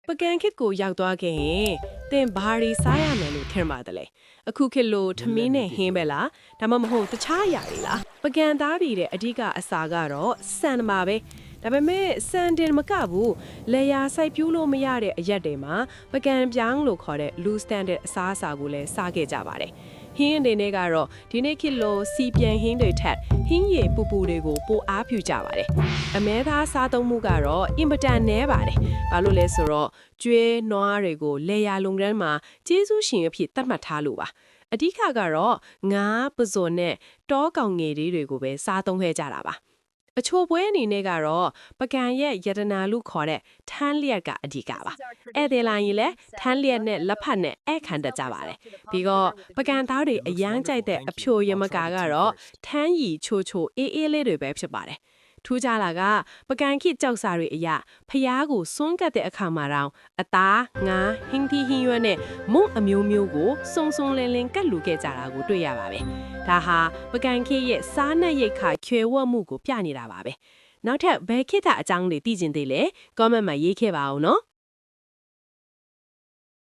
ပကံခစ်ကိုရောက်သွားခဲ့ရင်သင်ဘာတွေစားရမယ်လို့ထင်ပါတယ်လဲအခုခေတ်လို့ထမင်းနဲ့ဟင်းပဲလားဒါမှမဟုတ်တခြားအရာတွေလားပကံသားပြည်တဲ့အဓိကအစာကတော့စံမှာပဲဒါပေမဲ့စံတင်မကဘူးလေယာစိုက်ပြူးလို့မရတဲ့အရက်တွေမှာပကံပြောင်းလို့ခေါ်တဲ့ loose standard အစားအစာကိုလည်းစားခဲ့ကြပါတယ်ဟင်းအနေနဲ့ကတော့ဒီနေ့ခေတ်လို့စီပြန်ဟင်းတွေထက်ဟင်းရည်ပူပူတွေကိုပိုအားပြုကြပါတယ်အမဲသားစားသုံးမှုကတော့အင်မတန်နည်းပါတယ်ဘာလို့လဲဆိုတော့ကျွဲနွားတွေကိုလေယာလုံကန်းမှာကျေးဇူးရှင်အဖြစ်သတ်မှတ်ထားလို့ပါအဓိကကတော့ငါးပဇွန်နဲ့တောကောင်ငယ်တွေကိုပဲစားသုံးခဲ့ကြတာပါအချို့ပွဲအနေနဲ့ကတော့ပကံရဲ့ယတနာလို့ခေါ်တဲ့ထန်းလျက်ကအဓိကပါဧည့်သည်လာရင်လည်းထန်းလျက်နဲ့လက်ဖက်နဲ့ဧည့်ခံတတ်ကြပါတယ်ပြီးတော့ပကံသားတွေအရန်ကြိုက်တဲ့အဖြိုရမကာကတော့ထန်းရီချိုချိုအေးအေးလေးတွေပဲဖြစ်ပါတယ်ထူးခြားလာကပကံခိကြောက်စာတွေအရာဖျားကိုစွန့်ကတ်တဲ့အခါမှာတော့အသားငါးဟင်းသီးဟင်းရွက်နဲ့မုံအမျိုးမျိုးကိုစုံစုံလင်းလင်းကတ်လူခဲ့ကြတာကိုတွေ့ရပါပဲဒါဟာပကံခိရဲ့စားနဲ့ရိတ်ခါကျွဲဝတ်မှုကိုပြနေတာပါပဲနောက်ထပ်ဘယ်ခိတ္တအကြောင်းတွေသိကျင်သေးလဲ comment မှာရေးခဲ့ပါဦးနော်